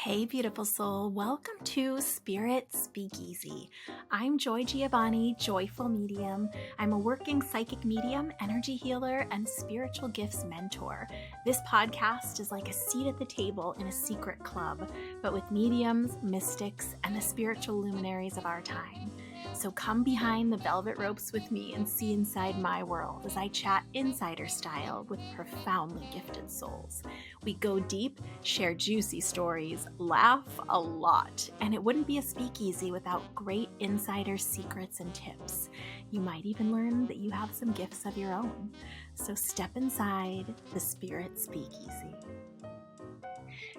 Hey, beautiful soul. Welcome to Spirit Speakeasy. I'm Joy Giovanni, Joyful Medium. I'm a working psychic medium, energy healer, and spiritual gifts mentor. This podcast is like a seat at the table in a secret club, but with mediums, mystics, and the spiritual luminaries of our time. So come behind the velvet ropes with me and see inside my world as I chat insider style with profoundly gifted souls. We go deep, share juicy stories, laugh a lot, and it wouldn't be a speakeasy without great insider secrets and tips. You might even learn that you have some gifts of your own. So step inside the Spirit Speakeasy.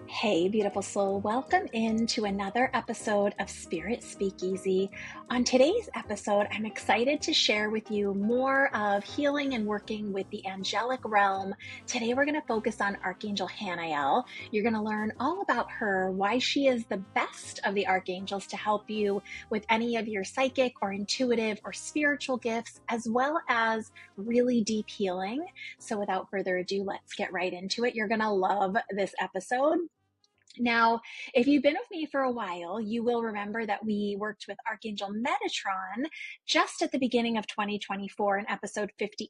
Hey, beautiful soul. Welcome into another episode of Spirit Speakeasy. On today's episode, I'm excited to share with you more of healing and working with the Angelic Realm. Today, we're going to focus on Archangel Haniel. You're going to learn all about her, why she is the best of the archangels to help you with any of your psychic or intuitive or spiritual gifts, as well as really deep healing. So without further ado, let's get right into it. You're going to love this episode. Now, if you've been with me for a while, you will remember that we worked with Archangel Metatron just at the beginning of 2024 in episode 58.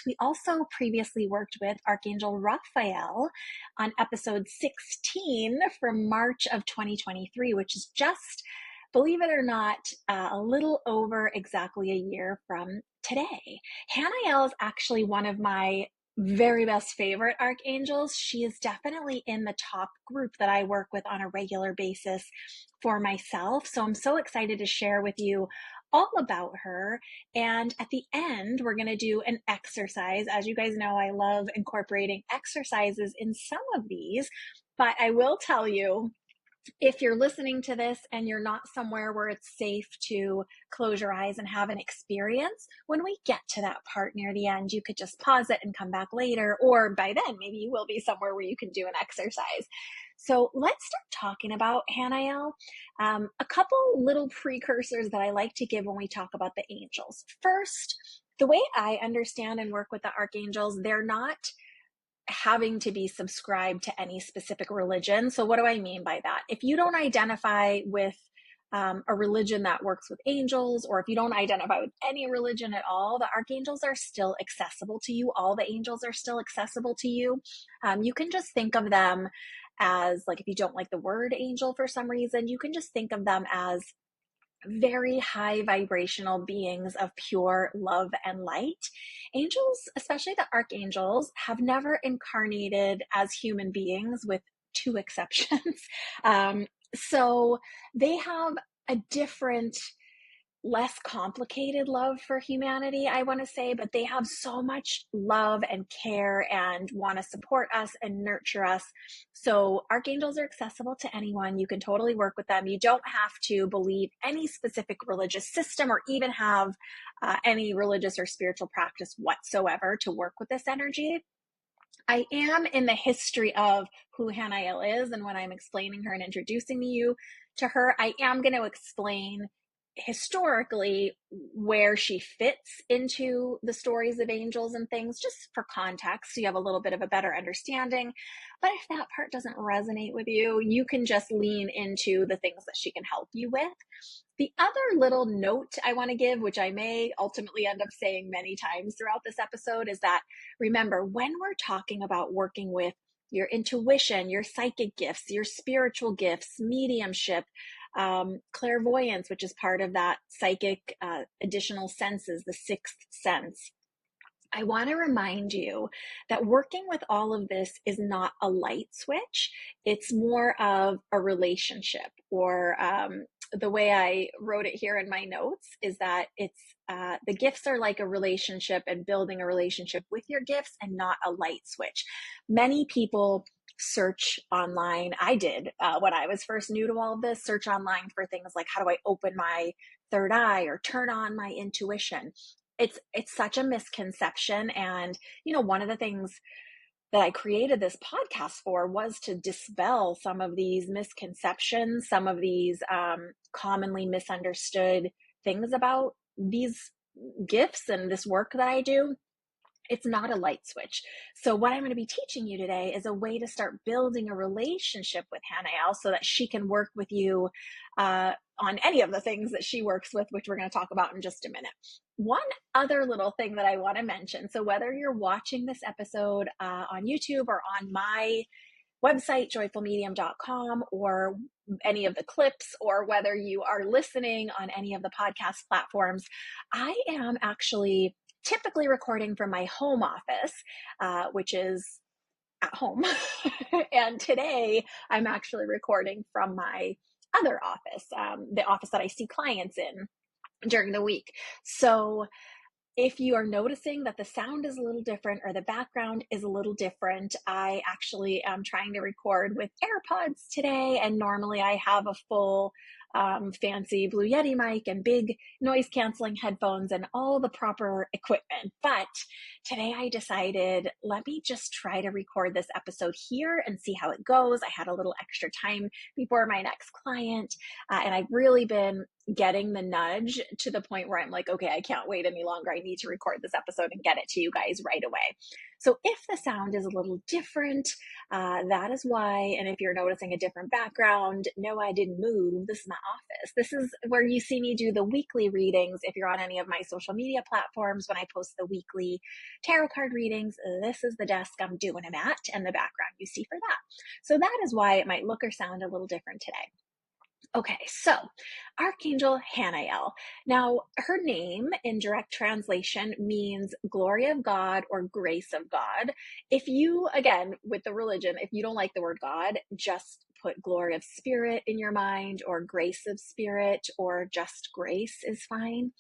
We also previously worked with Archangel Raphael on episode 16 from March of 2023, which is just, believe it or not, a little over exactly a year from today. Haniel is actually one of my very best favorite archangels. She is definitely in the top group that I work with on a regular basis for myself. So I'm so excited to share with you all about her. And at the end, we're going to do an exercise. As you guys know, I love incorporating exercises in some of these, but I will tell you, if you're listening to this and you're not somewhere where it's safe to close your eyes and have an experience, when we get to that part near the end, you could just pause it and come back later. Or by then, maybe you will be somewhere where you can do an exercise. So let's start talking about Haniel. A couple little precursors that I like to give when we talk about the angels. First, the way I understand and work with the archangels, they're not having to be subscribed to any specific religion. So what do I mean by that? If you don't identify with a religion that works with angels, or if you don't identify with any religion at all, the archangels are still accessible to you. All the angels are still accessible to you. You can just think of them as, like, if you don't like the word angel for some reason, you can just think of them as very high vibrational beings of pure love and light. Angels, especially the archangels, have never incarnated as human beings, with two exceptions. So they have a different, less complicated love for humanity, I want to say, but they have so much love and care and want to support us and nurture us. So archangels are accessible to anyone. You can totally work with them. You don't have to believe any specific religious system or even have any religious or spiritual practice whatsoever to work with this energy. I am in the history of who Haniel is, and when I'm explaining her and introducing you to her, I am going to explain historically where she fits into the stories of angels and things, just for context, so you have a little bit of a better understanding. But if that part doesn't resonate with you, you can just lean into the things that she can help you with. The other little note I want to give, which I may ultimately end up saying many times throughout this episode, is that remember, when we're talking about working with your intuition, your psychic gifts, your spiritual gifts, mediumship, clairvoyance, which is part of that psychic additional senses, the sixth sense, I want to remind you that working with all of this is not a light switch. It's more of a relationship, or the way I wrote it here in my notes is that it's the gifts are like a relationship, and building a relationship with your gifts, and not a light switch. Many people search online. I did when I was first new to all of this, search online for things like, how do I open my third eye or turn on my intuition? It's such a misconception. And, you know, one of the things that I created this podcast for was to dispel some of these misconceptions, some of these commonly misunderstood things about these gifts and this work that I do. It's not a light switch. So what I'm going to be teaching you today is a way to start building a relationship with Haniel so that she can work with you on any of the things that she works with, which we're going to talk about in just a minute. One other little thing that I want to mention. So whether you're watching this episode on YouTube or on my website, joyfulmedium.com, or any of the clips, or whether you are listening on any of the podcast platforms, I am actually typically recording from my home office, which is at home. And today I'm actually recording from my other office, the office that I see clients in during the week. So if you are noticing that the sound is a little different or the background is a little different, I actually am trying to record with AirPods today. And normally I have a full fancy Blue Yeti mic and big noise canceling headphones and all the proper equipment. But today I decided, let me just try to record this episode here and see how it goes. I had a little extra time before my next client, and I've really been getting the nudge to the point where I'm like, okay, I can't wait any longer. I need to record this episode and get it to you guys right away. So if the sound is a little different, that is why. And if you're noticing a different background, no, I didn't move. This is my office. This is where you see me do the weekly readings. If you're on any of my social media platforms, when I post the weekly tarot card readings, this is the desk I'm doing them at and the background you see for that. So that is why it might look or sound a little different today. Okay, so Archangel Haniel. Now, her name in direct translation means glory of God or grace of God. If you, again, with the religion, if you don't like the word God, just put glory of spirit in your mind, or grace of spirit, or just grace is fine.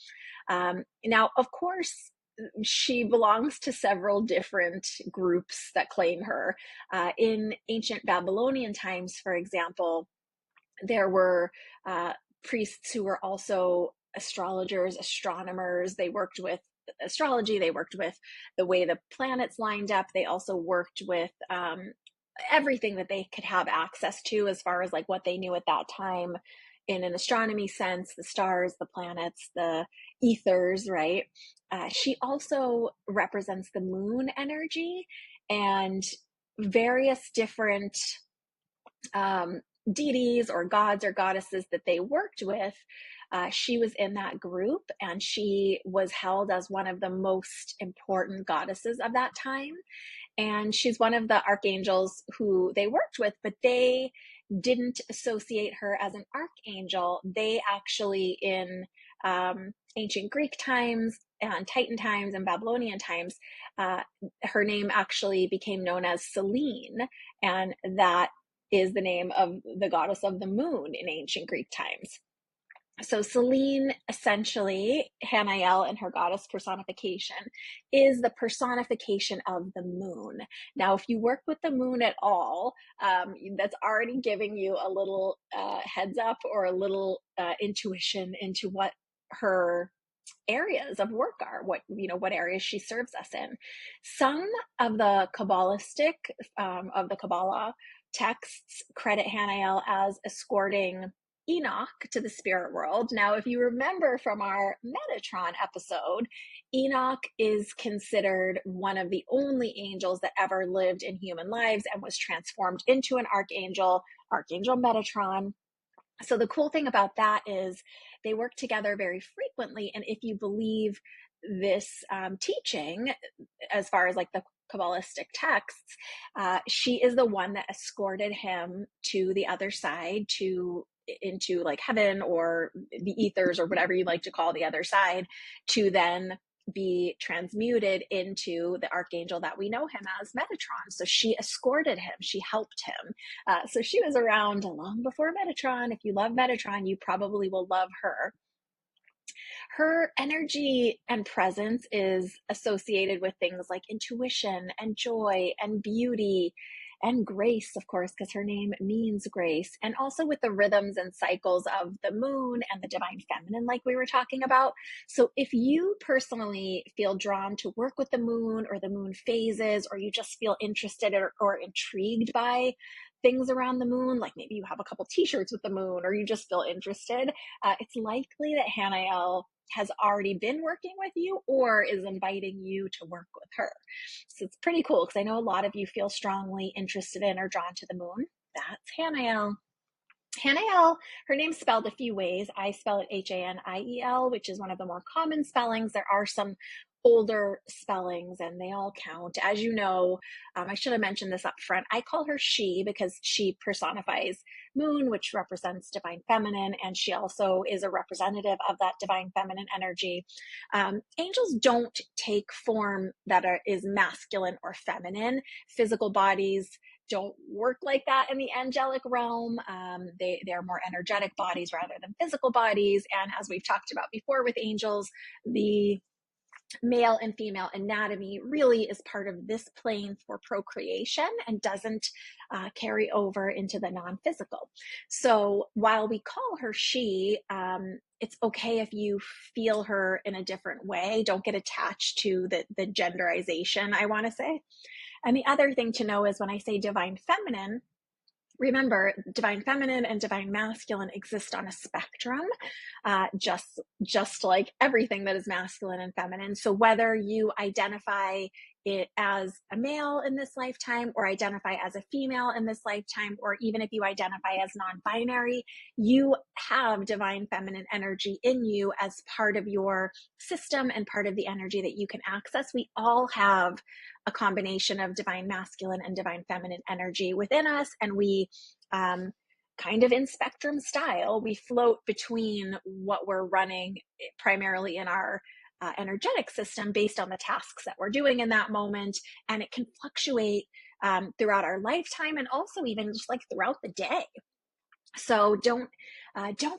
Now, of course, she belongs to several different groups that claim her. In ancient Babylonian times, for example, there were priests who were also astrologers, astronomers. They worked with astrology. They worked with the way the planets lined up. They also worked with everything that they could have access to as far as like what they knew at that time in an astronomy sense, the stars, the planets, the ethers, right? She also represents the moon energy and various different deities or gods or goddesses that they worked with. She was in that group, and she was held as one of the most important goddesses of that time. And she's one of the archangels who they worked with, but they didn't associate her as an archangel. They actually, in ancient Greek times and Titan times and Babylonian times, her name actually became known as Selene, and that is the name of the goddess of the moon in ancient Greek times. So Selene, essentially, Haniel and her goddess personification, is the personification of the moon. Now, if you work with the moon at all, that's already giving you a little heads up or a little intuition into what her areas of work are, what areas she serves us in. Some of the Kabbalistic, of the Kabbalah texts credit Haniel as escorting Enoch to the spirit world. Now, if you remember from our Metatron episode, Enoch is considered one of the only angels that ever lived in human lives and was transformed into an archangel, Archangel Metatron. So the cool thing about that is they work together very frequently. And if you believe this teaching, as far as like the Kabbalistic texts, she is the one that escorted him to the other side, into like heaven or the ethers or whatever you like to call the other side, to then be transmuted into the archangel that we know him as, Metatron. So she escorted him, she helped him. So she was around long before Metatron. If you love Metatron, you probably will love her. Her energy and presence is associated with things like intuition and joy and beauty and grace, of course, because her name means grace, and also with the rhythms and cycles of the moon and the divine feminine, like we were talking about. So if you personally feel drawn to work with the moon or the moon phases, or you just feel interested or intrigued by things around the moon, like maybe you have a couple t-shirts with the moon, or you just feel interested, it's likely that Haniel has already been working with you or is inviting you to work with her. So it's pretty cool because I know a lot of you feel strongly interested in or drawn to the moon. That's Haniel. Haniel, her name's spelled a few ways. I spell it Haniel, which is one of the more common spellings. There are some older spellings and they all count. As you know, I should have mentioned this up front. I call her she because she personifies moon, which represents divine feminine, and she also is a representative of that divine feminine energy. Angels don't take form that is masculine or feminine. Physical bodies don't work like that in the angelic realm. They're more energetic bodies rather than physical bodies. And as we've talked about before with angels, the male and female anatomy really is part of this plane for procreation and doesn't carry over into the non-physical. So while we call her she, it's okay if you feel her in a different way. Don't get attached to the genderization, I want to say. And the other thing to know is when I say divine feminine, remember, divine feminine and divine masculine exist on a spectrum, just like everything that is masculine and feminine. So whether you identify it as a male in this lifetime or identify as a female in this lifetime, or even if you identify as non-binary, you have divine feminine energy in you as part of your system and part of the energy that you can access. We all have a combination of divine masculine and divine feminine energy within us, and we kind of in spectrum style, we float between what we're running primarily in our energetic system based on the tasks that we're doing in that moment. And it can fluctuate throughout our lifetime and also even just like throughout the day. So don't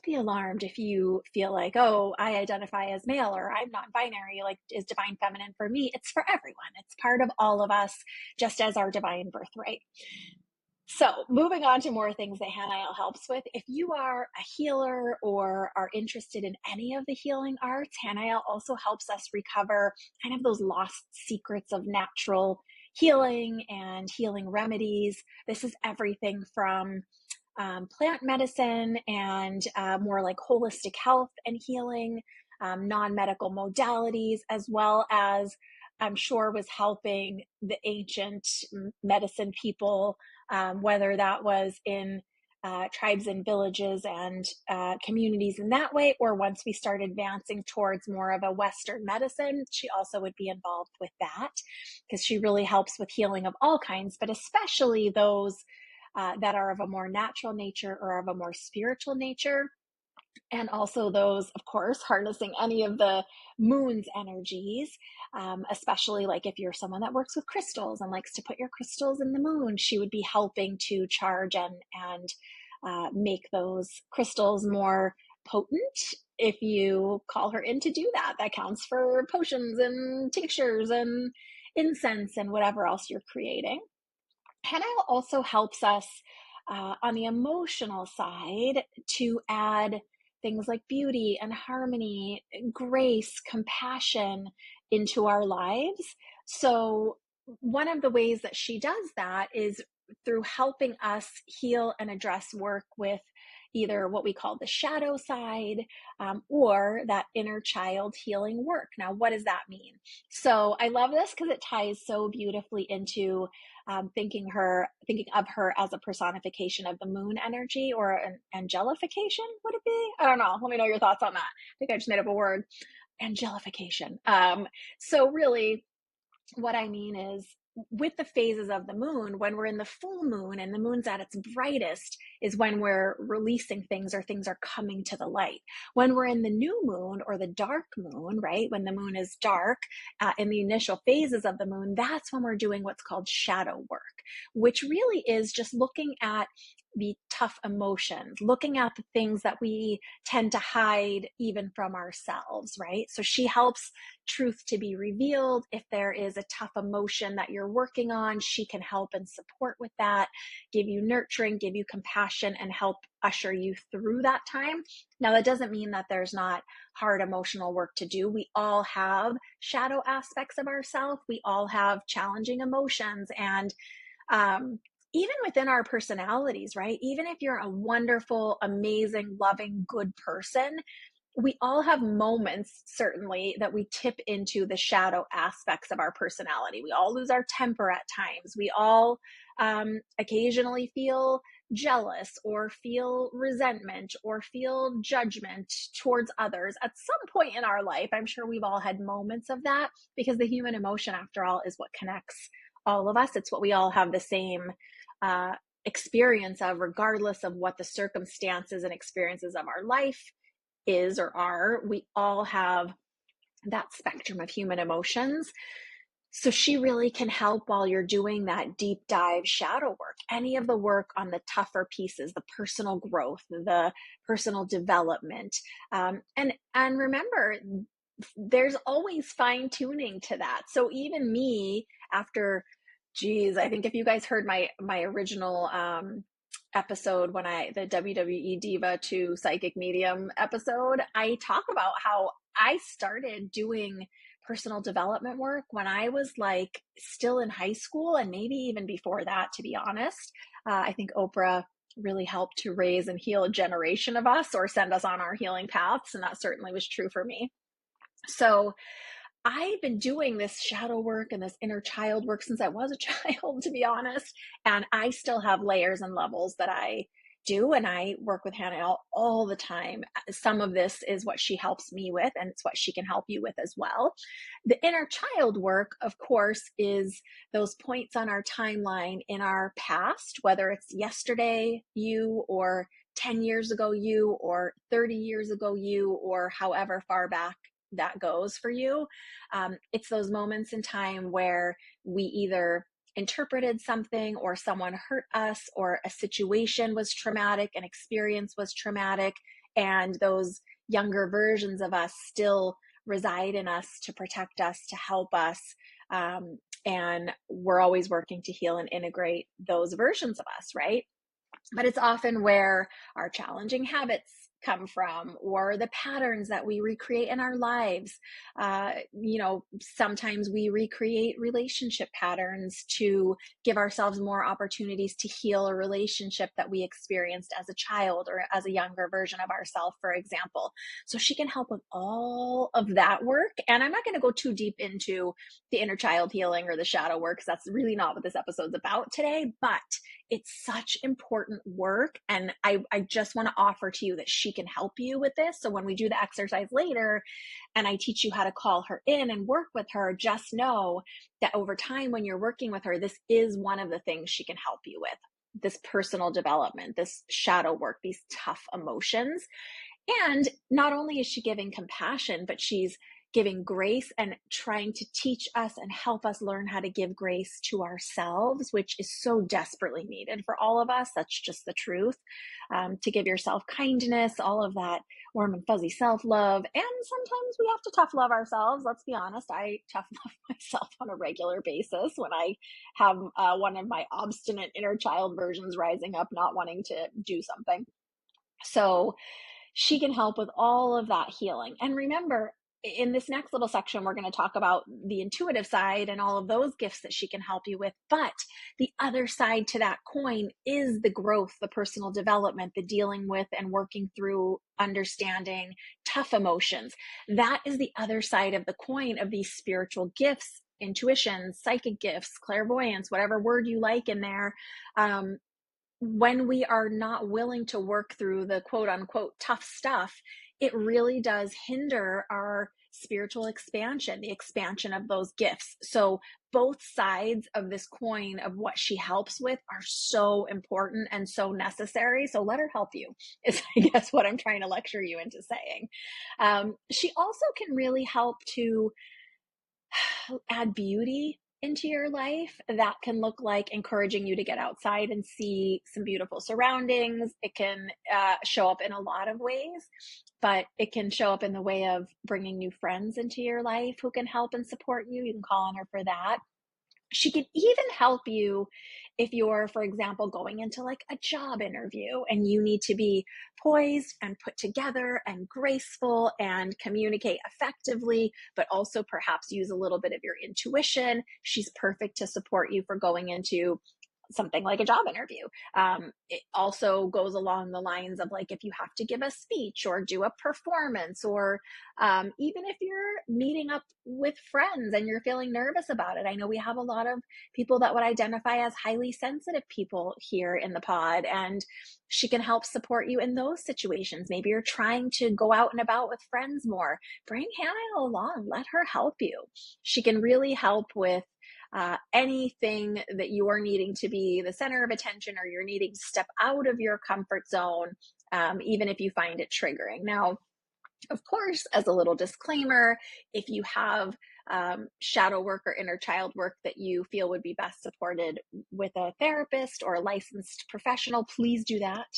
be alarmed if you feel like, oh, I identify as male or I'm not binary, like is divine feminine for me? It's for everyone. It's part of all of us, just as our divine birthright. So moving on to more things that Haniel helps with. If you are a healer or are interested in any of the healing arts, Haniel also helps us recover kind of those lost secrets of natural healing and healing remedies. This is everything from plant medicine and more like holistic health and healing, non-medical modalities, as well as I'm sure was helping the ancient medicine people, whether that was in tribes and villages and communities in that way, or once we start advancing towards more of a Western medicine, she also would be involved with that because she really helps with healing of all kinds, but especially those that are of a more natural nature or of a more spiritual nature. And also those, of course, harnessing any of the moon's energies, especially like if you're someone that works with crystals and likes to put your crystals in the moon, she would be helping to charge and make those crystals more potent. If you call her in to do that, that counts for potions and tinctures and incense and whatever else you're creating. Haniel also helps us on the emotional side to add things like beauty and harmony, grace, compassion into our lives. So one of the ways that she does that is through helping us heal and address work with either what we call the shadow side or that inner child healing work. Now, what does that mean? So I love this because it ties so beautifully into thinking of her as a personification of the moon energy, or an angelification, would it be? I don't know. Let me know your thoughts on that. I think I just made up a word. Angelification. So really, what I mean is with the phases of the moon, when we're in the full moon and the moon's at its brightest is when we're releasing things or things are coming to the light. When we're in the new moon or the dark moon, right? When the moon is dark in the initial phases of the moon, that's when we're doing what's called shadow work, which really is just looking at the tough emotions, looking at the things that we tend to hide even from ourselves, right? So she helps truth to be revealed. If there is a tough emotion that you're working on, she can help and support with that, give you nurturing, give you compassion, and help usher you through that time. Now, that doesn't mean that there's not hard emotional work to do. We all have shadow aspects of ourselves. We all have challenging emotions, and even within our personalities, right? Even if you're a wonderful, amazing, loving, good person, we all have moments, certainly, that we tip into the shadow aspects of our personality. We all lose our temper at times. We all occasionally feel jealous or feel resentment or feel judgment towards others at some point in our life. I'm sure we've all had moments of that, because the human emotion, after all, is what connects all of us. It's what we all have the same experience of, regardless of what the circumstances and experiences of our life is or are. We all have that spectrum of human emotions. So she really can help while you're doing that deep dive shadow work. Any of the work on the tougher pieces, the personal growth, the personal development. And remember, there's always fine tuning to that. So even me, after, I think if you guys heard my original episode, when the WWE Diva to Psychic Medium episode, I talk about how I started doing personal development work when I was like still in high school, and maybe even before that, to be honest. I think Oprah really helped to raise and heal a generation of us, or send us on our healing paths, and that certainly was true for me. So I've been doing this shadow work and this inner child work since I was a child, to be honest. And I still have layers and levels that I do. And I work with Haniel all the time. Some of this is what she helps me with, and it's what she can help you with as well. The inner child work, of course, is those points on our timeline in our past, whether it's yesterday you, or 10 years ago you, or 30 years ago you, or however far back that goes for you. It's those moments in time where we either interpreted something, or someone hurt us, or a situation was traumatic, an experience was traumatic, and those younger versions of us still reside in us to protect us, to help us. And we're always working to heal and integrate those versions of us, right? But it's often where our challenging habits come from, or the patterns that we recreate in our lives. Sometimes we recreate relationship patterns to give ourselves more opportunities to heal a relationship that we experienced as a child, or as a younger version of ourselves, for example. So she can help with all of that work. And I'm not going to go too deep into the inner child healing or the shadow work, because that's really not what this episode's about today. But it's such important work. And I just want to offer to you that she can help you with this. So when we do the exercise later, and I teach you how to call her in and work with her, just know that over time, when you're working with her, this is one of the things she can help you with. This personal development, this shadow work, these tough emotions. And not only is she giving compassion, but she's giving grace and trying to teach us and help us learn how to give grace to ourselves, which is so desperately needed for all of us. That's just the truth. To give yourself kindness, all of that warm and fuzzy self-love. And sometimes we have to tough love ourselves. Let's be honest. I tough love myself on a regular basis when I have one of my obstinate inner child versions rising up, not wanting to do something. So she can help with all of that healing. And remember, in this next little section, we're going to talk about the intuitive side and all of those gifts that she can help you with. But the other side to that coin is the growth, the personal development, the dealing with and working through understanding tough emotions. That is the other side of the coin of these spiritual gifts, intuition, psychic gifts, clairvoyance, whatever word you like in there. When we are not willing to work through the quote unquote tough stuff, it really does hinder our spiritual expansion, the expansion of those gifts. So both sides of this coin of what she helps with are so important and so necessary. So let her help you, is I guess what I'm trying to lecture you into saying. She also can really help to add beauty into your life. That can look like encouraging you to get outside and see some beautiful surroundings. It can show up in a lot of ways, but it can show up in the way of bringing new friends into your life who can help and support you. You can call on her for that. She can even help you if you're, for example, going into like a job interview and you need to be poised and put together and graceful and communicate effectively, but also perhaps use a little bit of your intuition. She's perfect to support you for going into something like a job interview. It also goes along the lines of like if you have to give a speech or do a performance, or even if you're meeting up with friends and you're feeling nervous about it. I know we have a lot of people that would identify as highly sensitive people here in the pod, and she can help support you in those situations. Maybe you're trying to go out and about with friends more. Bring Haniel along, let her help you. She can really help with anything that you are needing to be the center of attention, or you're needing to step out of your comfort zone, even if you find it triggering. Now, of course, as a little disclaimer, if you have shadow work or inner child work that you feel would be best supported with a therapist or a licensed professional, please do that.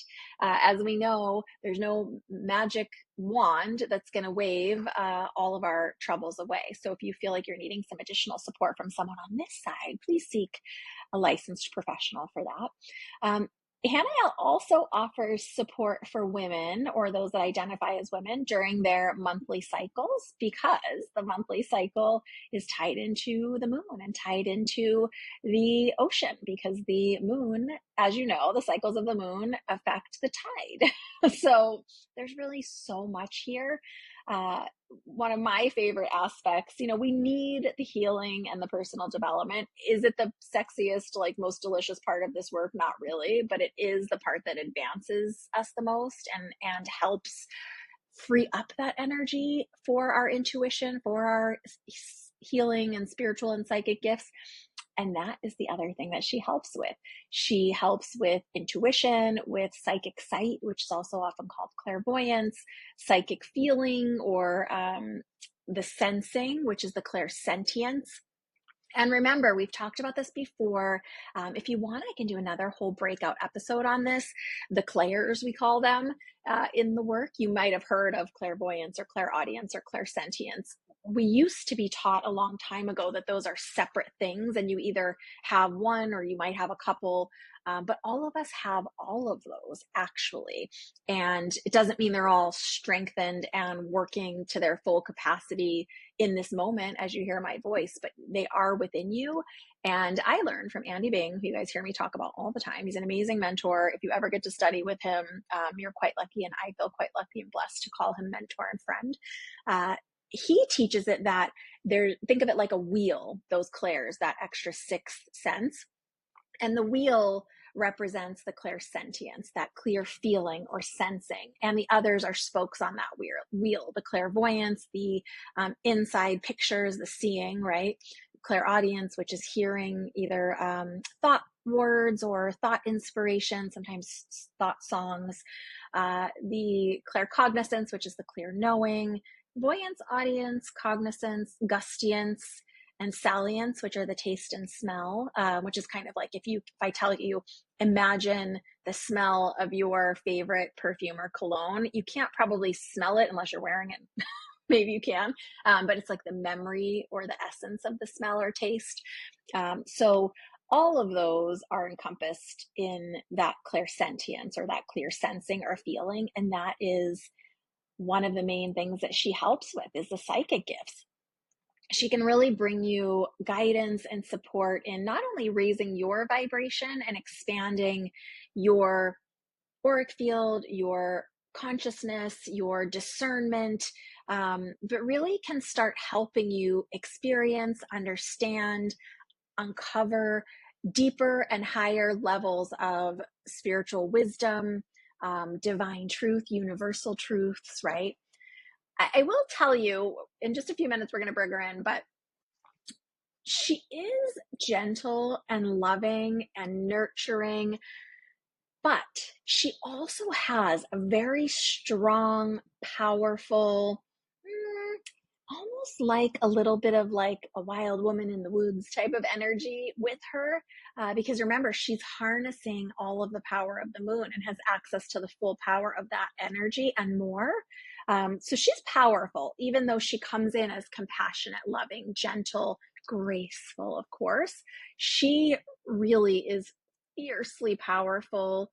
As we know, there's no magic wand that's going to wave all of our troubles away. So if you feel like you're needing some additional support from someone on this side, please seek a licensed professional for that. Haniel also offers support for women, or those that identify as women, during their monthly cycles, because the monthly cycle is tied into the moon and tied into the ocean, because the moon, as you know, the cycles of the moon affect the tide. So there's really so much here. One of my favorite aspects, we need the healing and the personal development. Is it the sexiest, like most delicious part of this work? Not really, but it is the part that advances us the most and helps free up that energy for our intuition, for our healing and spiritual and psychic gifts. And that is the other thing that she helps with. She helps with intuition, with psychic sight, which is also often called clairvoyance, psychic feeling, or the sensing, which is the clairsentience. And remember, we've talked about this before. If you want, I can do another whole breakout episode on this. The clairs, we call them in the work. You might have heard of clairvoyance or clairaudience or clairsentience. We used to be taught a long time ago that those are separate things, and you either have one or you might have a couple, but all of us have all of those actually. And it doesn't mean they're all strengthened and working to their full capacity in this moment as you hear my voice, but they are within you. And I learned from Andy Bing, who you guys hear me talk about all the time. He's an amazing mentor. If you ever get to study with him, you're quite lucky, and I feel quite lucky and blessed to call him mentor and friend. He teaches it that think of it like a wheel, those clairs, that extra sixth sense. And the wheel represents the clairsentience, that clear feeling or sensing. And the others are spokes on that wheel, the clairvoyance, the inside pictures, the seeing, right? Clairaudience, which is hearing either thought words or thought inspiration, sometimes thought songs. The claircognizance, which is the clear knowing. Voyance, audience, cognizance, gustiance, and salience, which are the taste and smell, which is kind of like if I tell you, imagine the smell of your favorite perfume or cologne. You can't probably smell it unless you're wearing it. Maybe you can, but it's like the memory or the essence of the smell or taste. So all of those are encompassed in that clairsentience or that clear sensing or feeling. And that is one of the main things that she helps with, is the psychic gifts. She can really bring you guidance and support in not only raising your vibration and expanding your auric field, your consciousness, your discernment, but really can start helping you experience, understand, uncover deeper and higher levels of spiritual wisdom, divine truth, universal truths, right? I will tell you in just a few minutes, we're going to bring her in, but she is gentle and loving and nurturing, but she also has a very strong, powerful, almost like a little bit of like a wild woman in the woods type of energy with her. Because remember, she's harnessing all of the power of the moon and has access to the full power of that energy and more. So she's powerful, even though she comes in as compassionate, loving, gentle, graceful, of course. She really is fiercely powerful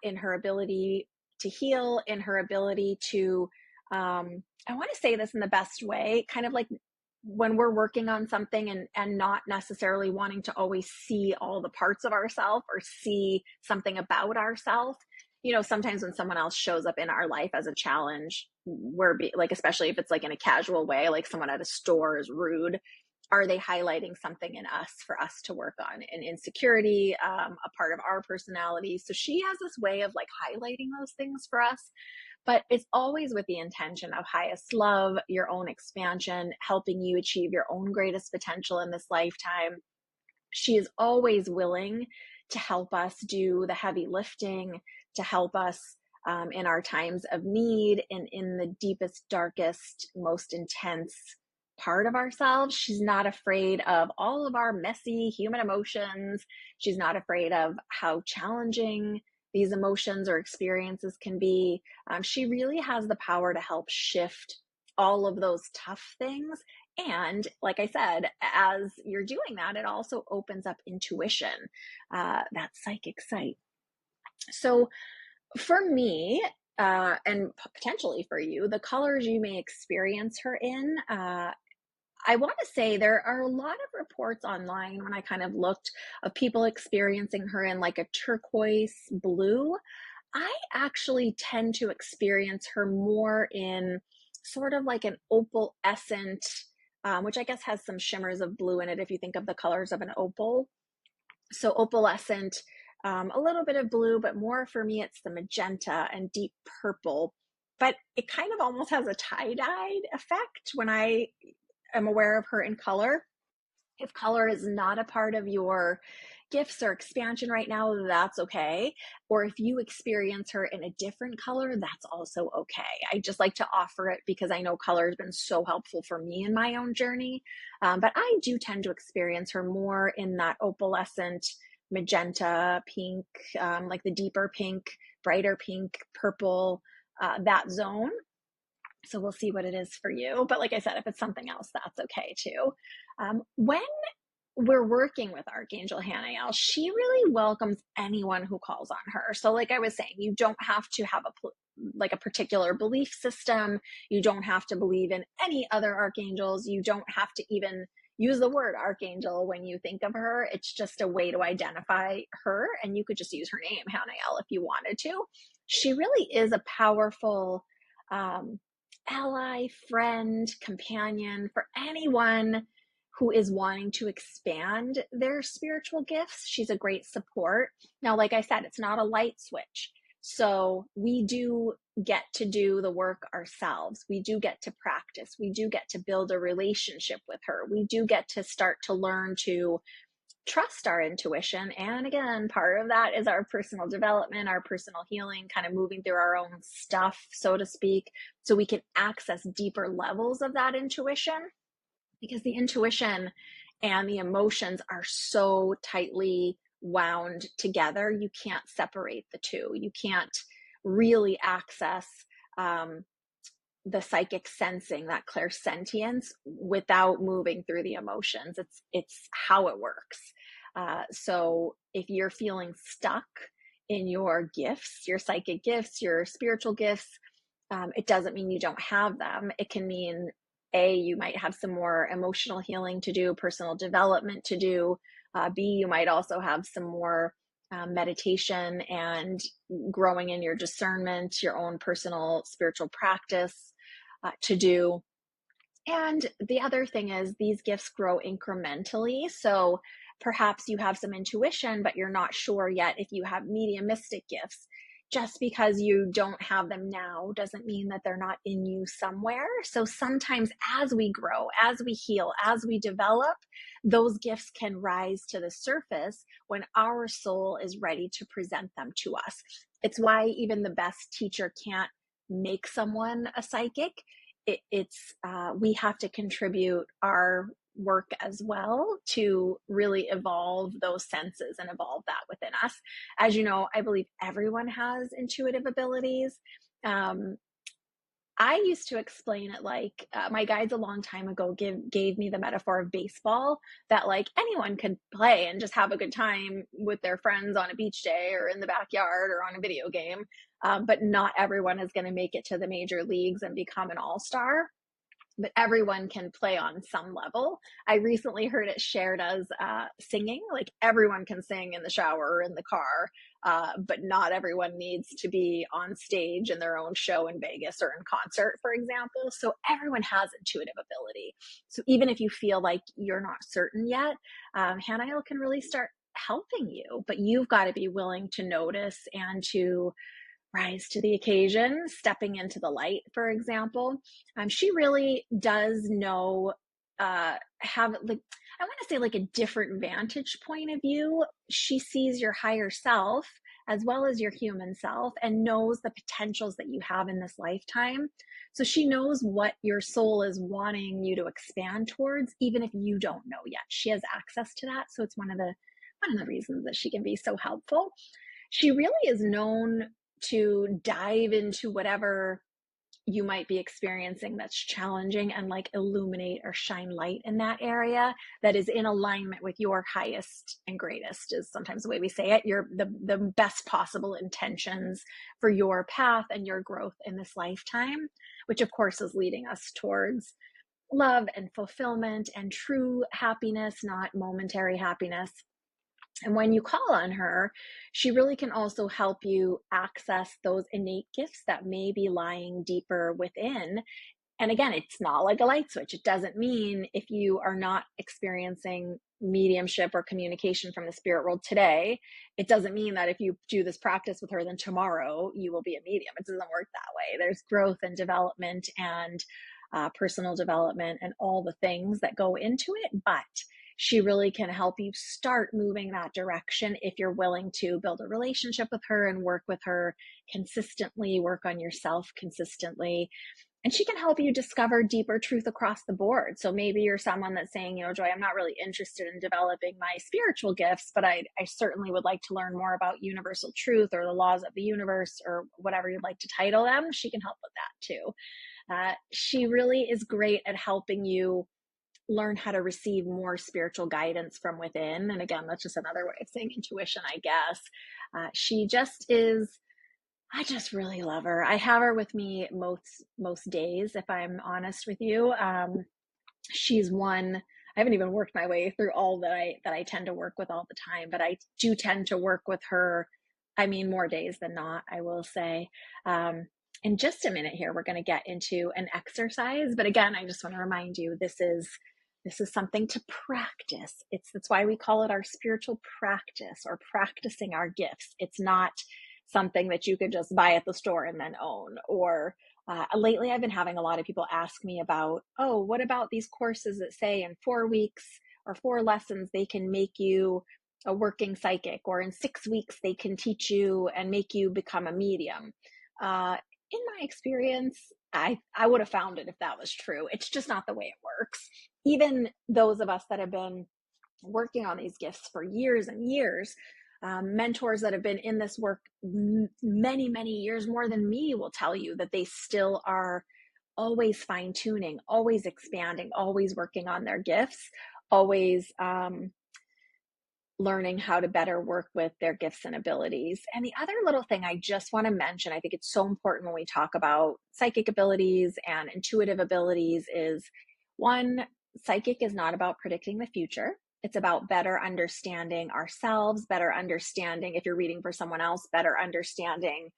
in her ability to heal, in her ability to, I want to say this in the best way, kind of like when we're working on something and not necessarily wanting to always see all the parts of ourselves or see something about ourselves. Sometimes when someone else shows up in our life as a challenge, like, especially if it's like in a casual way, like someone at a store is rude, are they highlighting something in us for us to work on? An insecurity, a part of our personality. So she has this way of like highlighting those things for us, but it's always with the intention of highest love, your own expansion, helping you achieve your own greatest potential in this lifetime. She is always willing to help us do the heavy lifting, to help us in our times of need and in the deepest, darkest, most intense part of ourselves. She's not afraid of all of our messy human emotions. She's not afraid of how challenging these emotions or experiences can be. She really has the power to help shift all of those tough things. And like I said, as you're doing that, it also opens up intuition, that psychic sight. So for me, and potentially for you, the colors you may experience her in, I want to say there are a lot of reports online when I kind of looked of people experiencing her in like a turquoise blue. I actually tend to experience her more in sort of like an opalescent, which I guess has some shimmers of blue in it if you think of the colors of an opal. So opalescent, a little bit of blue, but more for me, it's the magenta and deep purple. But it kind of almost has a tie-dyed effect when I am aware of her in color. If color is not a part of your gifts or expansion right now, that's okay. Or if you experience her in a different color, that's also okay. I just like to offer it because I know color has been so helpful for me in my own journey. But I do tend to experience her more in that opalescent magenta, pink, like the deeper pink, brighter pink, purple, that zone. So we'll see what it is for you. But like I said, if it's something else, that's okay too. When we're working with Archangel Haniel, she really welcomes anyone who calls on her. So like I was saying, you don't have to have a particular belief system. You don't have to believe in any other archangels. You don't have to even use the word archangel when you think of her. It's just a way to identify her, and you could just use her name, Haniel, if you wanted to. She really is a powerful ally, friend, companion for anyone who is wanting to expand their spiritual gifts. She's a great support. Now, like I said, it's not a light switch. So we do get to do the work ourselves. We do get to practice. We do get to build a relationship with her. We do get to start to learn to trust our intuition. And again, part of that is our personal development, our personal healing, kind of moving through our own stuff, so to speak, so we can access deeper levels of that intuition, because the intuition and the emotions are so tightly wound together. You can't separate the two. You can't really access the psychic sensing, that clairsentience, without moving through the emotions. It's how it works. So if you're feeling stuck in your gifts, your psychic gifts, your spiritual gifts, it doesn't mean you don't have them. It can mean you might have some more emotional healing to do, personal development to do. B, you might also have some more meditation and growing in your discernment, your own personal spiritual practice to do. And the other thing is these gifts grow incrementally. So perhaps you have some intuition, but you're not sure yet if you have mediumistic gifts. Just because you don't have them now doesn't mean that they're not in you somewhere. So sometimes as we grow, as we heal, as we develop, those gifts can rise to the surface when our soul is ready to present them to us. It's why even the best teacher can't make someone a psychic. We have to contribute our work as well to really evolve those senses and evolve that within us. As you know, I believe everyone has intuitive abilities. I used to explain it like my guides a long time ago gave me the metaphor of baseball, that like anyone could play and just have a good time with their friends on a beach day or in the backyard or on a video game. But not everyone is going to make it to the major leagues and become an all-star. but everyone can play on some level. I recently heard it shared as singing, like everyone can sing in the shower or in the car, but not everyone needs to be on stage in their own show in Vegas or in concert, for example. So everyone has intuitive ability. So even if you feel like you're not certain yet, Haniel can really start helping you, but you've got to be willing to notice and to rise to the occasion, stepping into the light, for example. She really does know, have like, I want to say like a different vantage point of view. She sees your higher self as well as your human self and knows the potentials that you have in this lifetime. So she knows what your soul is wanting you to expand towards, even if you don't know yet. She has access to that. So it's one of the reasons that she can be so helpful. She really is known to dive into whatever you might be experiencing that's challenging and like illuminate or shine light in that area that is in alignment with your highest and greatest, is sometimes the way we say it, the best possible intentions for your path and your growth in this lifetime, which of course is leading us towards love and fulfillment and true happiness, not momentary happiness. And when you call on her, she really can also help you access those innate gifts that may be lying deeper within. And again, it's not like a light switch. It doesn't mean if you are not experiencing mediumship or communication from the spirit world today, it doesn't mean that if you do this practice with her, then tomorrow you will be a medium. It doesn't work that way. There's growth and development and personal development and all the things that go into it. But she really can help you start moving that direction if you're willing to build a relationship with her and work with her consistently, work on yourself consistently. And she can help you discover deeper truth across the board. So maybe you're someone that's saying, Joy, I'm not really interested in developing my spiritual gifts, but I certainly would like to learn more about universal truth or the laws of the universe or whatever you'd like to title them. She can help with that too. She really is great at helping you learn how to receive more spiritual guidance from within. And again, that's just another way of saying intuition, I guess. She just is, I just really love her. I have her with me most days, if I'm honest with you. She's one, I haven't even worked my way through all that I tend to work with all the time, but I do tend to work with her, more days than not, I will say. In just a minute here, we're going to get into an exercise. But again, I just want to remind you, this is something to practice. That's why we call it our spiritual practice or practicing our gifts. It's not something that you could just buy at the store and then own. Or lately, I've been having a lot of people ask me about, oh, what about these courses that say in 4 weeks or 4 lessons, they can make you a working psychic, or in 6 weeks, they can teach you and make you become a medium. In my experience, I would have found it if that was true. It's just not the way it works. Even those of us that have been working on these gifts for years and years, mentors that have been in this work many, many years more than me will tell you that they still are always fine-tuning, always expanding, always working on their gifts, always learning how to better work with their gifts and abilities. And the other little thing I just want to mention, I think it's so important when we talk about psychic abilities and intuitive abilities, is one, psychic is not about predicting the future. It's about better understanding ourselves, better understanding, if you're reading for someone else, better understanding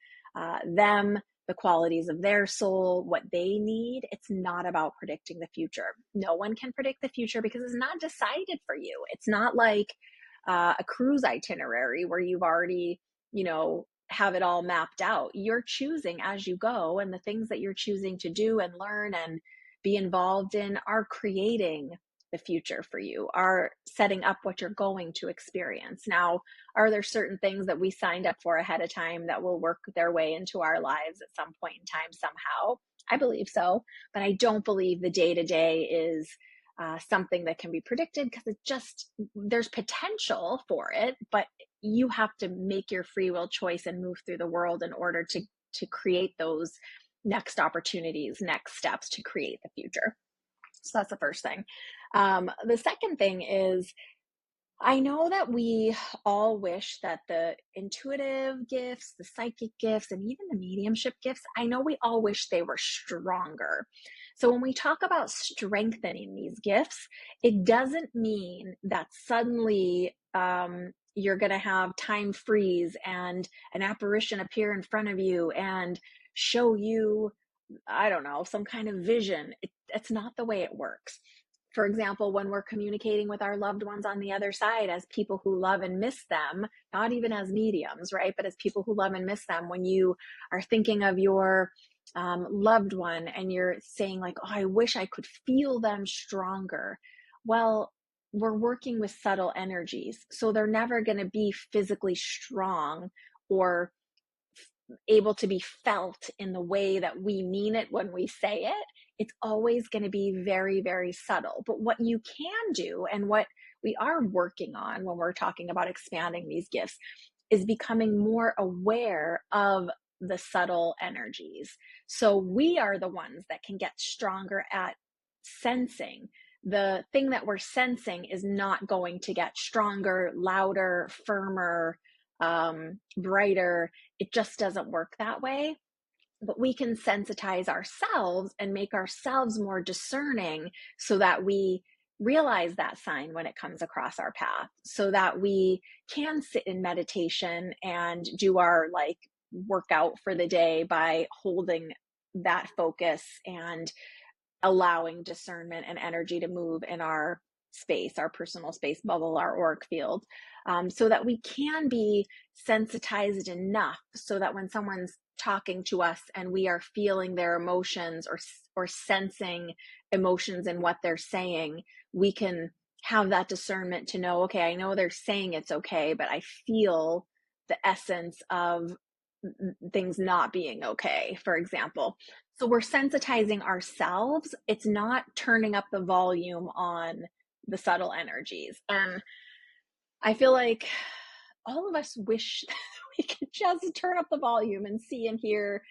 them, the qualities of their soul, what they need. It's not about predicting the future. No one can predict the future because it's not decided for you. It's not like a cruise itinerary where you've already, have it all mapped out. You're choosing as you go, and the things that you're choosing to do and learn and be involved in are creating the future for you, are setting up what you're going to experience. Now, are there certain things that we signed up for ahead of time that will work their way into our lives at some point in time somehow? I believe so, but I don't believe the day-to-day is something that can be predicted, because there's potential for it, but you have to make your free will choice and move through the world in order to create those next opportunities, next steps to create the future. So that's the first thing. The second thing is I know that we all wish that the intuitive gifts, the psychic gifts, and even the mediumship gifts, I know we all wish they were stronger. So when we talk about strengthening these gifts, it doesn't mean that suddenly you're going to have time freeze and an apparition appear in front of you and show you, I don't know, some kind of vision. It's not the way it works. For example, when we're communicating with our loved ones on the other side as people who love and miss them, not even as mediums, right? But as people who love and miss them, when you are thinking of your loved one and you're saying like, oh, I wish I could feel them stronger. Well, we're working with subtle energies. So they're never going to be physically strong or able to be felt in the way that we mean it when we say it. It's always going to be very, very subtle. But what you can do, and what we are working on when we're talking about expanding these gifts, is becoming more aware of the subtle energies. So we are the ones that can get stronger at sensing. The thing that we're sensing is not going to get stronger, louder, firmer, brighter. It just doesn't work that way. But we can sensitize ourselves and make ourselves more discerning so that we realize that sign when it comes across our path, so that we can sit in meditation and do our like workout for the day by holding that focus and allowing discernment and energy to move in our space, our personal space bubble, our auric field, so that we can be sensitized enough so that when someone's talking to us and we are feeling their emotions or sensing emotions in what they're saying, we can have that discernment to know, okay, I know they're saying it's okay, but I feel the essence of things not being okay, for example. So we're sensitizing ourselves. It's not turning up the volume on the subtle energies. And I feel like all of us wish that we could just turn up the volume and see and hear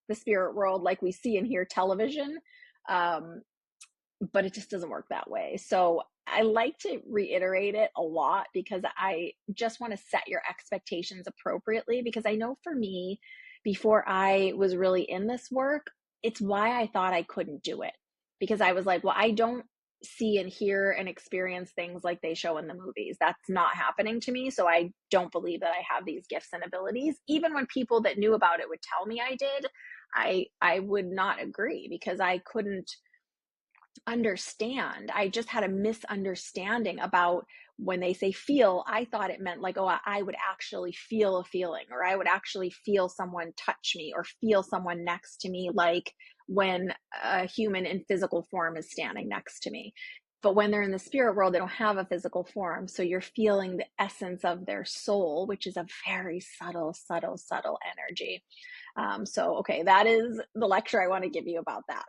the spirit world like we see and hear television. But it just doesn't work that way. So I like to reiterate it a lot because I just want to set your expectations appropriately, because I know for me, before I was really in this work, it's why I thought I couldn't do it, because I was like, well, I don't see and hear and experience things like they show in the movies. That's not happening to me. So I don't believe that I have these gifts and abilities. Even when people that knew about it would tell me I did, I would not agree, because I couldn't understand. I just had a misunderstanding about when they say feel. I thought it meant like, oh, I would actually feel a feeling, or I would actually feel someone touch me or feel someone next to me, like when a human in physical form is standing next to me. But when they're in the spirit world, they don't have a physical form. So you're feeling the essence of their soul, which is a very subtle, subtle, subtle energy. Okay, that is the lecture I want to give you about that.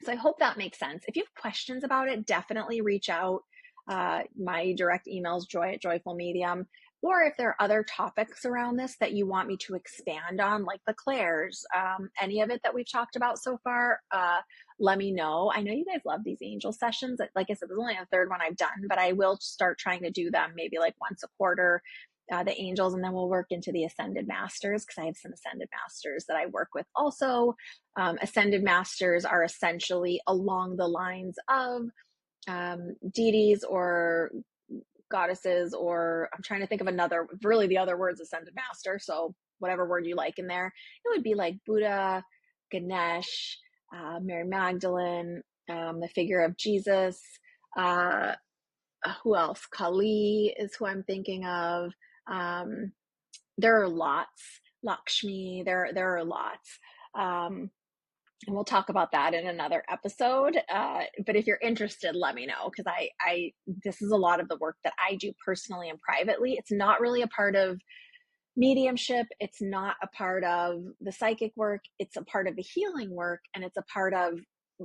So I hope that makes sense. If you have questions about it, definitely reach out. My direct email is joy@joyfulmedium. Or if there are other topics around this that you want me to expand on, like the clairs, any of it that we've talked about so far, let me know. I know you guys love these angel sessions. Like I said, this is only the third one I've done, but I will start trying to do them maybe like once a quarter. The angels, and then we'll work into the ascended masters, because I have some ascended masters that I work with also. Ascended masters are essentially along the lines of deities or goddesses, or I'm trying to think of another, really the other word's ascended master, so whatever word you like in there. It would be like Buddha, Ganesh, Mary Magdalene, the figure of Jesus, who else? Kali is who I'm thinking of. There are lots. Lakshmi, there are lots. And we'll talk about that in another episode. But if you're interested, let me know, because this is a lot of the work that I do personally and privately. It's not really a part of mediumship. It's not a part of the psychic work. It's a part of the healing work, and it's a part of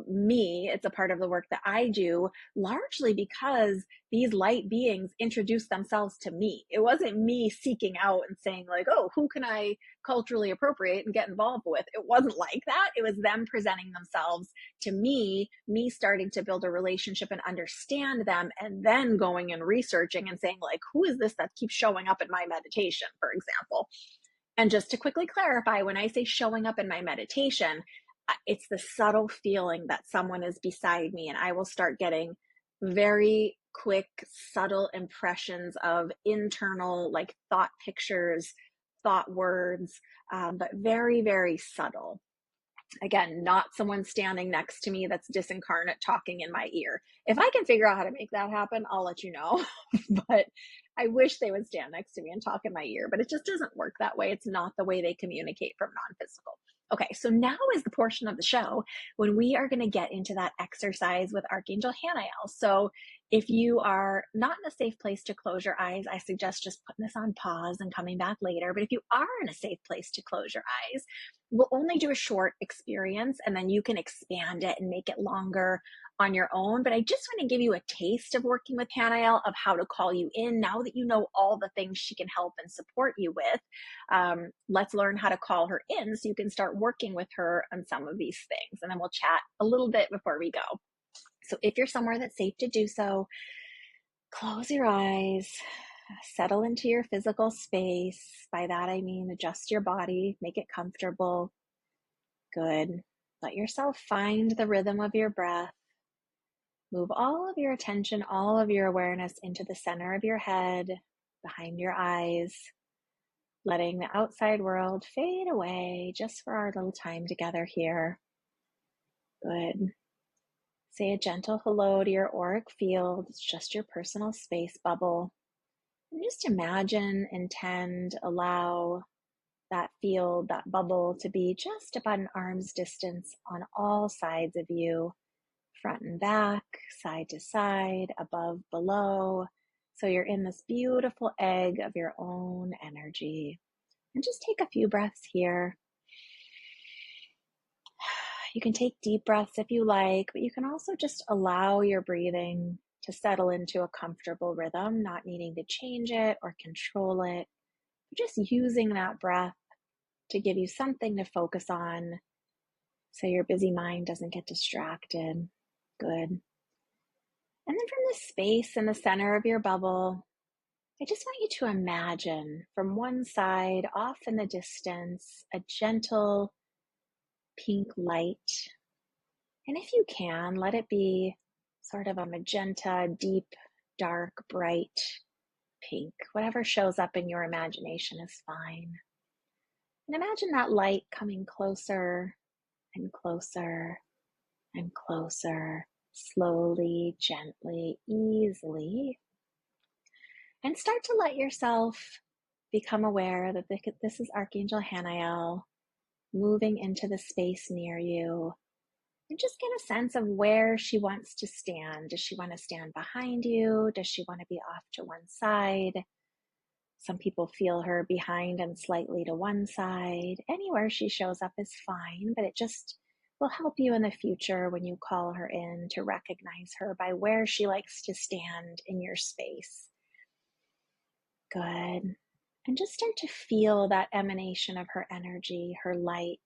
me. It's a part of the work that I do, largely because these light beings introduced themselves to me. It wasn't me seeking out and saying like, oh, who can I culturally appropriate and get involved with? It wasn't like that. It was them presenting themselves to me starting to build a relationship and understand them, and then going and researching and saying like, who is this that keeps showing up in my meditation, for example. And just to quickly clarify, when I say showing up in my meditation, it's the subtle feeling that someone is beside me, and I will start getting very quick, subtle impressions of internal, like thought pictures, thought words, but very, very subtle. Again, not someone standing next to me that's disincarnate talking in my ear. If I can figure out how to make that happen, I'll let you know. But I wish they would stand next to me and talk in my ear, but it just doesn't work that way. It's not the way they communicate from non-physical. Okay, so now is the portion of the show when we are going to get into that exercise with Archangel Haniel. So if you are not in a safe place to close your eyes, I suggest just putting this on pause and coming back later. But if you are in a safe place to close your eyes, we'll only do a short experience and then you can expand it and make it longer on your own. But I just want to give you a taste of working with Haniel, of how to call you in now that you know all the things she can help and support you with. Let's learn how to call her in so you can start working with her on some of these things. And then we'll chat a little bit before we go. So if you're somewhere that's safe to do so, close your eyes, settle into your physical space. By that, I mean adjust your body, make it comfortable. Good. Let yourself find the rhythm of your breath. Move all of your attention, all of your awareness into the center of your head, behind your eyes, letting the outside world fade away just for our little time together here. Good. Say a gentle hello to your auric field. It's just your personal space bubble. And just imagine, intend, allow that field, that bubble to be just about an arm's distance on all sides of you, front and back, side to side, above, below. So you're in this beautiful egg of your own energy. And just take a few breaths here. You can take deep breaths if you like, but you can also just allow your breathing to settle into a comfortable rhythm, not needing to change it or control it. Just using that breath to give you something to focus on so your busy mind doesn't get distracted. Good. And then from the space in the center of your bubble, I just want you to imagine from one side, off in the distance, a gentle pink light. And if you can, let it be sort of a magenta, deep, dark, bright pink. Whatever shows up in your imagination is fine. And imagine that light coming closer and closer and closer, slowly, gently, easily. And start to let yourself become aware that this is Archangel Haniel moving into the space near you. And just get a sense of where she wants to stand. Does she want to stand behind you? Does she want to be off to one side? Some people feel her behind and slightly to one side. Anywhere she shows up is fine, but it just will help you in the future when you call her in to recognize her by where she likes to stand in your space. Good. And just start to feel that emanation of her energy, her light.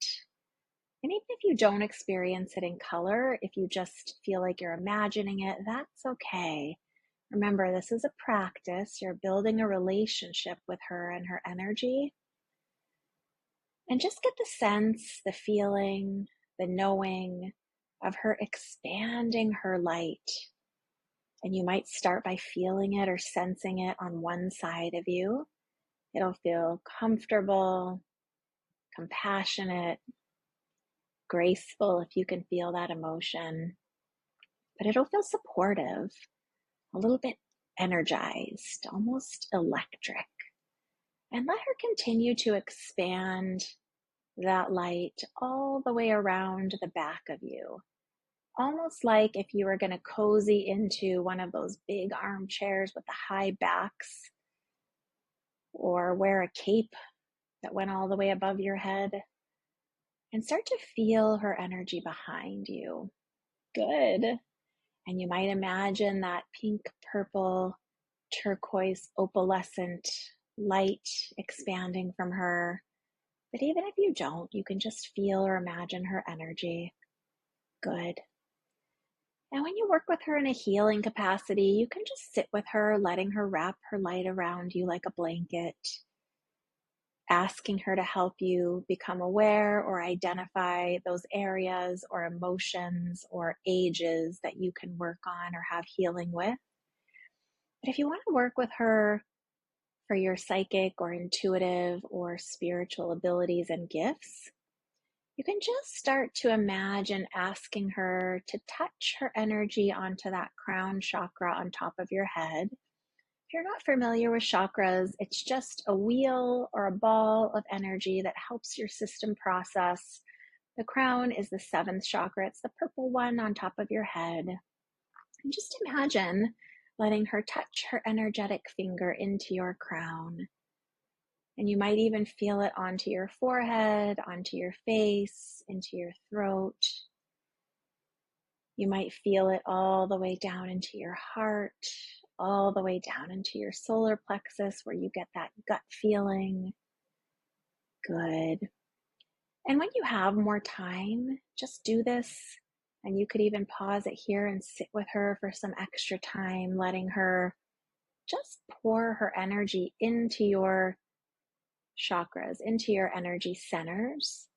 And even if you don't experience it in color, if you just feel like you're imagining it, that's okay. Remember, this is a practice. You're building a relationship with her and her energy. And just get the sense, the feeling, the knowing of her expanding her light. And you might start by feeling it or sensing it on one side of you. It'll feel comfortable, compassionate, graceful if you can feel that emotion. But it'll feel supportive, a little bit energized, almost electric. And let her continue to expand that light all the way around the back of you. Almost like if you were going to cozy into one of those big armchairs with the high backs, or wear a cape that went all the way above your head, and start to feel her energy behind you. Good. And you might imagine that pink, purple, turquoise, opalescent light expanding from her. But even if you don't, you can just feel or imagine her energy. Good. And when you work with her in a healing capacity, you can just sit with her, letting her wrap her light around you like a blanket, asking her to help you become aware or identify those areas or emotions or ages that you can work on or have healing with. But if you want to work with her for your psychic or intuitive or spiritual abilities and gifts, you can just start to imagine asking her to touch her energy onto that crown chakra on top of your head. If you're not familiar with chakras, it's just a wheel or a ball of energy that helps your system process. The crown is the seventh chakra. It's the purple one on top of your head. And just imagine letting her touch her energetic finger into your crown. And you might even feel it onto your forehead, onto your face, into your throat. You might feel it all the way down into your heart, all the way down into your solar plexus where you get that gut feeling. Good. And when you have more time, just do this. And you could even pause it here and sit with her for some extra time, letting her just pour her energy into your chakras, into your energy centers.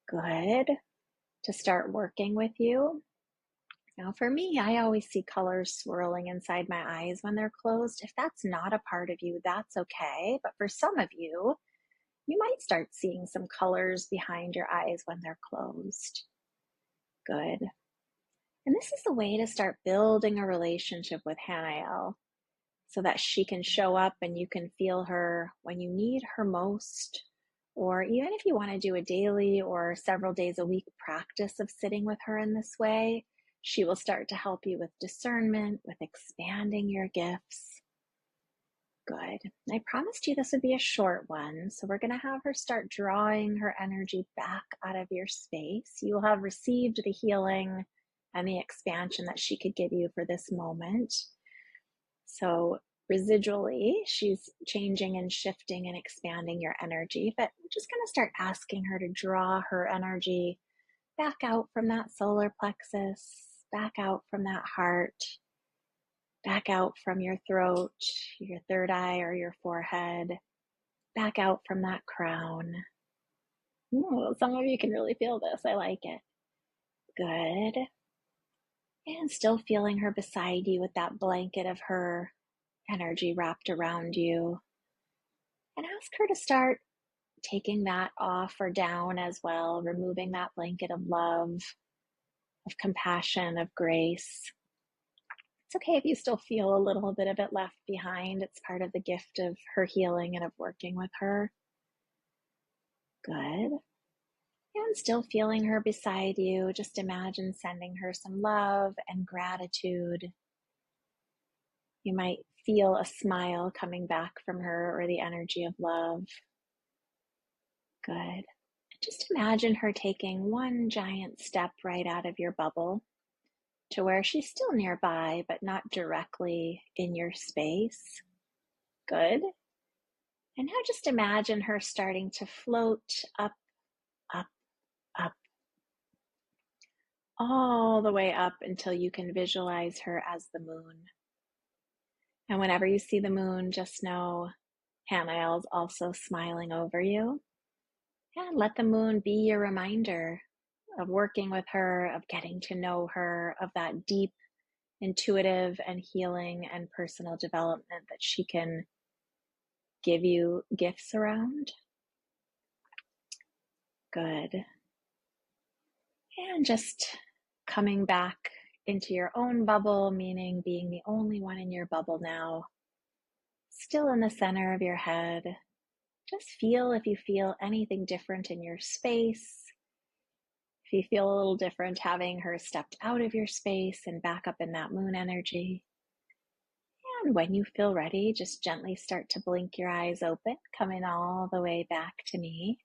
Good. To start working with you. Now, for me, I always see colors swirling inside my eyes when they're closed. If that's not a part of you, that's okay. But for some of you, you might start seeing some colors behind your eyes when they're closed. Good. And this is the way to start building a relationship with Haniel so that she can show up and you can feel her when you need her most. Or even if you want to do a daily or several days a week practice of sitting with her in this way, she will start to help you with discernment, with expanding your gifts. Good. I promised you this would be a short one, so we're going to have her start drawing her energy back out of your space. You will have received the healing and the expansion that she could give you for this moment. So residually, she's changing and shifting and expanding your energy, but we're just going to start asking her to draw her energy back out from that solar plexus, back out from that heart, back out from your throat, your third eye or your forehead, back out from that crown. Ooh, some of you can really feel this. I like it. Good. And still feeling her beside you with that blanket of her energy wrapped around you. And ask her to start taking that off or down as well, removing that blanket of love, of compassion, of grace. It's okay if you still feel a little bit of it left behind. It's part of the gift of her healing and of working with her. Good. And still feeling her beside you, just imagine sending her some love and gratitude. You might feel a smile coming back from her or the energy of love. Good. Just imagine her taking one giant step right out of your bubble to where she's still nearby, but not directly in your space. Good. And now just imagine her starting to float up, up, up, all the way up until you can visualize her as the moon. And whenever you see the moon, just know Haniel's also smiling over you. And let the moon be your reminder of working with her, of getting to know her, of that deep, intuitive and healing and personal development that she can give you gifts around. Good. And just coming back into your own bubble, meaning being the only one in your bubble now, still in the center of your head. Just feel if you feel anything different in your space. If you feel a little different having her stepped out of your space and back up in that moon energy. And when you feel ready, just gently start to blink your eyes open, coming all the way back to me.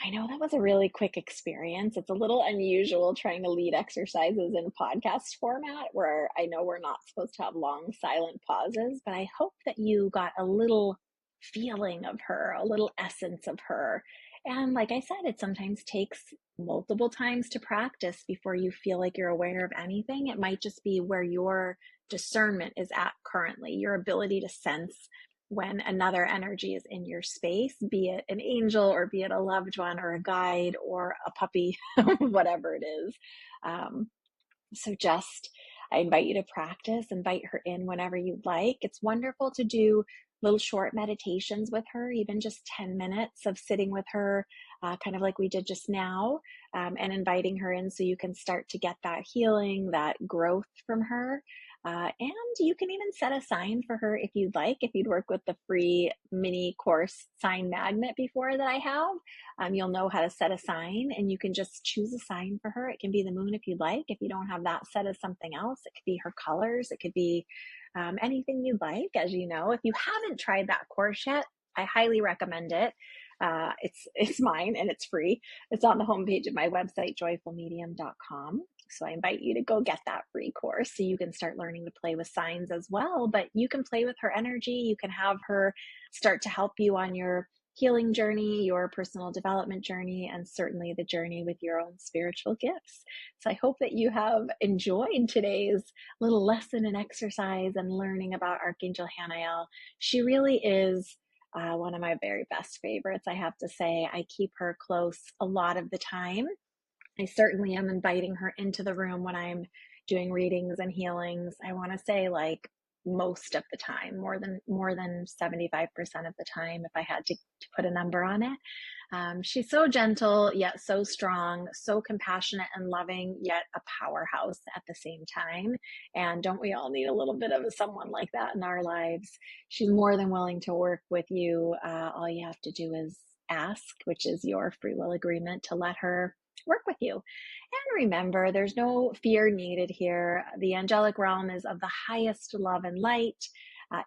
I know that was a really quick experience. It's a little unusual trying to lead exercises in podcast format where I know we're not supposed to have long silent pauses, but I hope that you got a little feeling of her, a little essence of her. And like I said, it sometimes takes multiple times to practice before you feel like you're aware of anything. It might just be where your discernment is at currently, your ability to sense when another energy is in your space, be it an angel or be it a loved one or a guide or a puppy, whatever it is. Um, so just, I invite you to practice, invite her in whenever you'd like. It's wonderful to do little short meditations with her, even just 10 minutes of sitting with her, kind of like we did just now, and inviting her in so you can start to get that healing, that growth from her. And you can even set a sign for her if you'd like. If you'd work with the free mini course sign magnet before that I have, you'll know how to set a sign and you can just choose a sign for her. It can be the moon if you'd like. If you don't have that set as something else, it could be her colors. It could be anything you'd like. As you know, if you haven't tried that course yet, I highly recommend it. It's mine and it's free. It's on the homepage of my website, joyfulmedium.com. So I invite you to go get that free course so you can start learning to play with signs as well. But you can play with her energy. You can have her start to help you on your healing journey, your personal development journey, and certainly the journey with your own spiritual gifts. So I hope that you have enjoyed today's little lesson and exercise and learning about Archangel Haniel. She really is one of my very best favorites, I have to say. I keep her close a lot of the time. I certainly am inviting her into the room when I'm doing readings and healings. I want to say like most of the time, more than 75% of the time, if I had to put a number on it. She's so gentle, yet so strong, so compassionate and loving, yet a powerhouse at the same time. And don't we all need a little bit of someone like that in our lives? She's more than willing to work with you. All you have to do is ask, which is your free will agreement to let her work with you. And remember, there's no fear needed here. The angelic realm is of the highest love and light.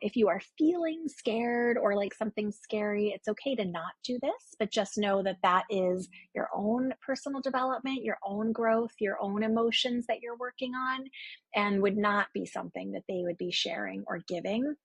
If you are feeling scared or like something scary, it's okay to not do this, but just know that that is your own personal development, your own growth, your own emotions that you're working on, and would not be something that they would be sharing or giving.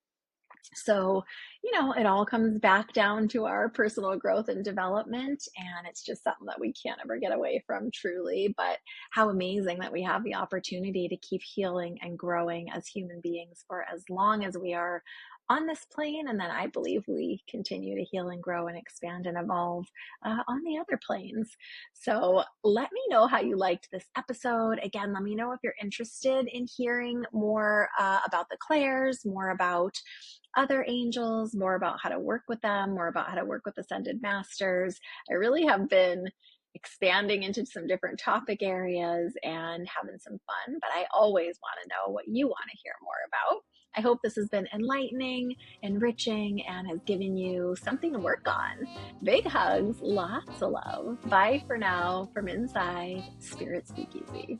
So, it all comes back down to our personal growth and development. And it's just something that we can't ever get away from, truly. But how amazing that we have the opportunity to keep healing and growing as human beings for as long as we are on this plane. And then I believe we continue to heal and grow and expand and evolve on the other planes. So let me know how you liked this episode. Again, let me know if you're interested in hearing more about the clairs, more about other angels, more about how to work with them, more about how to work with ascended masters. I really have been expanding into some different topic areas and having some fun, but I always want to know what you want to hear more about. I hope this has been enlightening, enriching, and has given you something to work on. Big hugs, lots of love. Bye for now from inside Spirit Speakeasy.